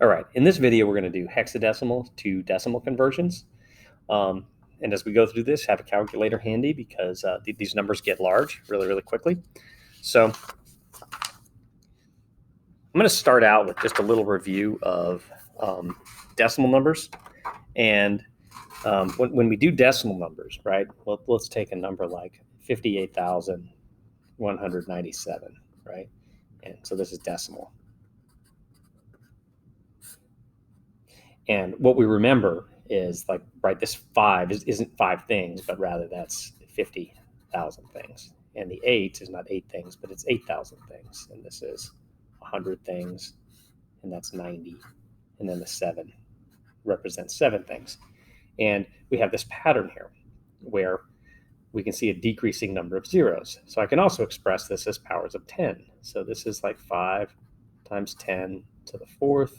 All right, in this video, we're going to do hexadecimal to decimal conversions. And as we go through this, have a calculator handy because these numbers get large really, really quickly. So I'm going to start out with just a little review of decimal numbers. And when we do decimal numbers, right, well, let's take a number like 58,197, right? And so this is decimal. And what we remember is like, right, this 5 isn't 5 things, but rather that's 50,000 things. And the 8 is not 8 things, but it's 8,000 things. And this is 100 things, and that's 90. And then the 7 represents 7 things. And we have this pattern here where we can see a decreasing number of zeros. So I can also express this as powers of 10. So this is like 5 times 10 to the 4th,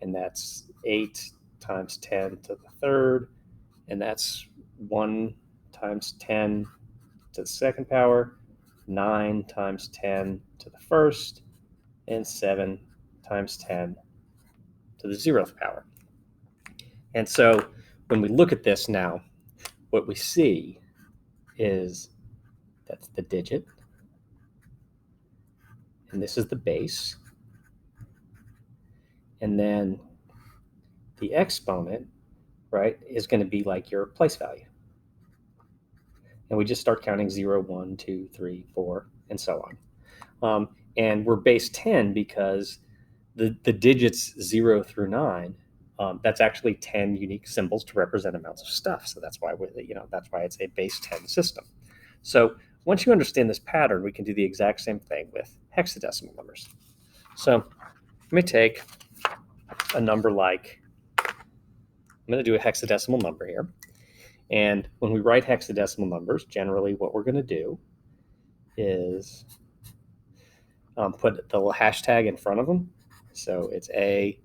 and that's 8 times 10 to the 3rd, and that's 1 times 10 to the 2nd power, 9 times 10 to the 1st, and 7 times 10 to the 0th power. And so when we look at this now, what we see is that's the digit, and this is the base, and then the exponent, right, is going to be like your place value. And we just start counting 0, 1, 2, 3, 4, and so on. And we're base 10 because the digits 0 through 9, that's actually 10 unique symbols to represent amounts of stuff. So that's why that's why it's a base 10 system. So once you understand this pattern, we can do the exact same thing with hexadecimal numbers. So let me take a number like, I'm going to do a hexadecimal number here. And when we write hexadecimal numbers, generally what we're going to do is put the little hashtag in front of them. So it's A5F0.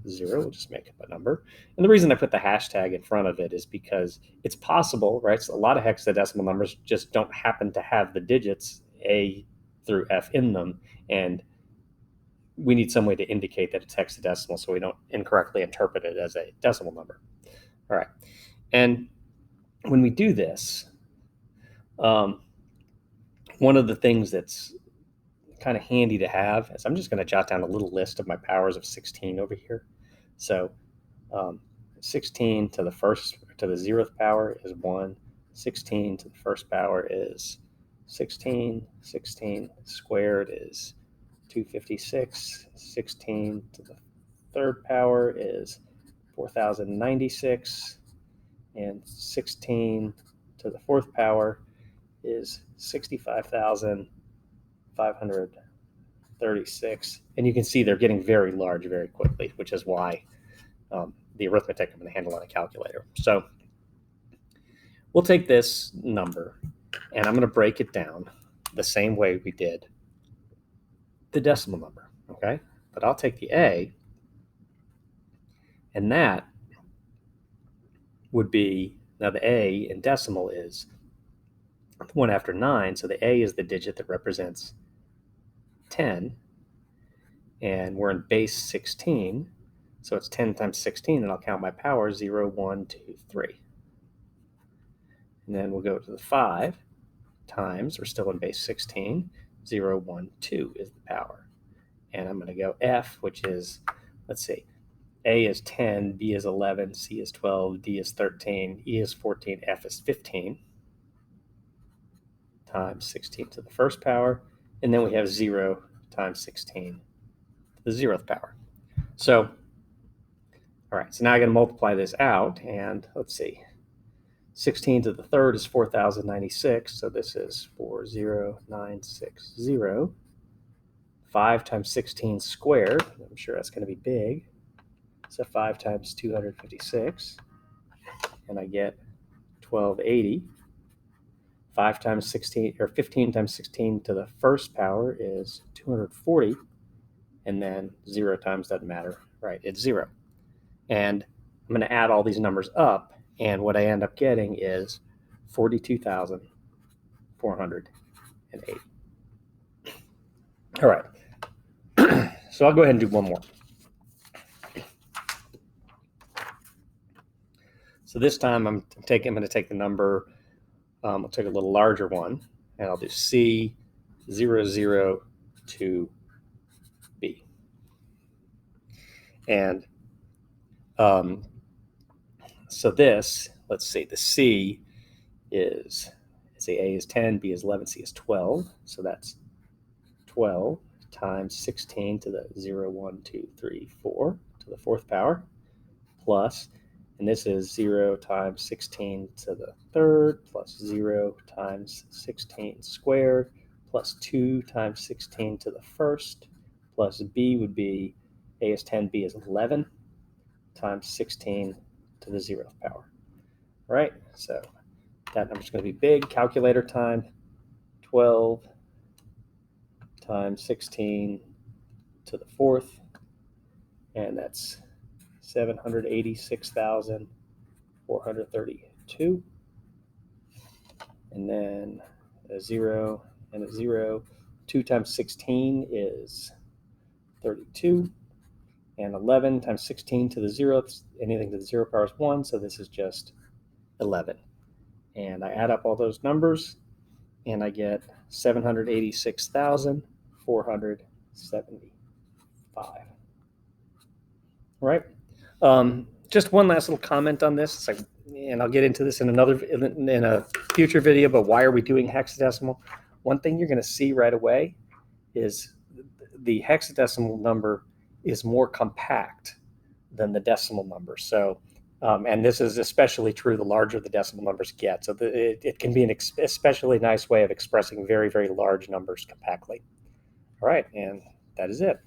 We'll just make up a number. And the reason I put the hashtag in front of it is because it's possible, right? So a lot of hexadecimal numbers just don't happen to have the digits A through F in them. And we need some way to indicate that it's hexadecimal so we don't incorrectly interpret it as a decimal number. All right. And when we do this, one of the things that's kind of handy to have is I'm just going to jot down a little list of my powers of 16 over here. So 16 to the 0th power is 1. 16 to the 1st power is 16. 16 squared is 256. 16 to the 3rd power is 4,096. And 16 to the 4th power is 65,536. And you can see they're getting very large very quickly, which is why the arithmetic I'm going to handle on a calculator. So we'll take this number, and I'm going to break it down the same way we did the decimal number, okay? But I'll take the A, and that would be, now the A in decimal is 1 after 9, so the A is the digit that represents 10, and we're in base 16, so it's 10 times 16, and I'll count my powers, 0, 1, 2, 3. And then we'll go to the 5 times, we're still in base 16, 0, 1, 2 is the power. And I'm going to go F, which is, let's see, A is 10, B is 11, C is 12, D is 13, E is 14, F is 15, times 16 to the 1st power. And then we have 0 times 16 to the 0th power. So, all right, so now I got to multiply this out, and let's see. 16 to the 3rd is 4,096, so this is 40960. 5 times 16 squared, I'm sure that's going to be big. So 5 times 256, and I get 1280. 5 times 16, or 15 times 16 to the 1st power is 240, and then 0 times doesn't matter, right? It's 0. And I'm going to add all these numbers up, and what I end up getting is 42,408. All right. So I'll go ahead and do one more. So this time I'm going to take the number, I'll take a little larger one, and I'll do C 002B. And so this, let's see, the C is, say A is 10, B is 11, C is 12. So that's 12 times 16 to the 0, 1, 2, 3, 4 to the fourth power, plus, and this is 0 times 16 to the third, plus 0 times 16 squared, plus 2 times 16 to the first, plus B would be, A is 10, B is 11, times 16 to the 0th power. All right, so that number's going to be big. Calculator time, 12 times 16 to the fourth, and that's 786,432. And then a 0 and a 0. 2 times 16 is 32. And 11 times 16 to the 0th, anything to the 0 power is 1, so this is just 11. And I add up all those numbers, and I get 786,475. All right. Just one last little comment on this. It's like, and I'll get into this in a future video, but why are we doing hexadecimal? One thing you're going to see right away is the hexadecimal number is more compact than the decimal number. So, and this is especially true the larger the decimal numbers get. So it can be an especially nice way of expressing very, very large numbers compactly. All right, and that is it.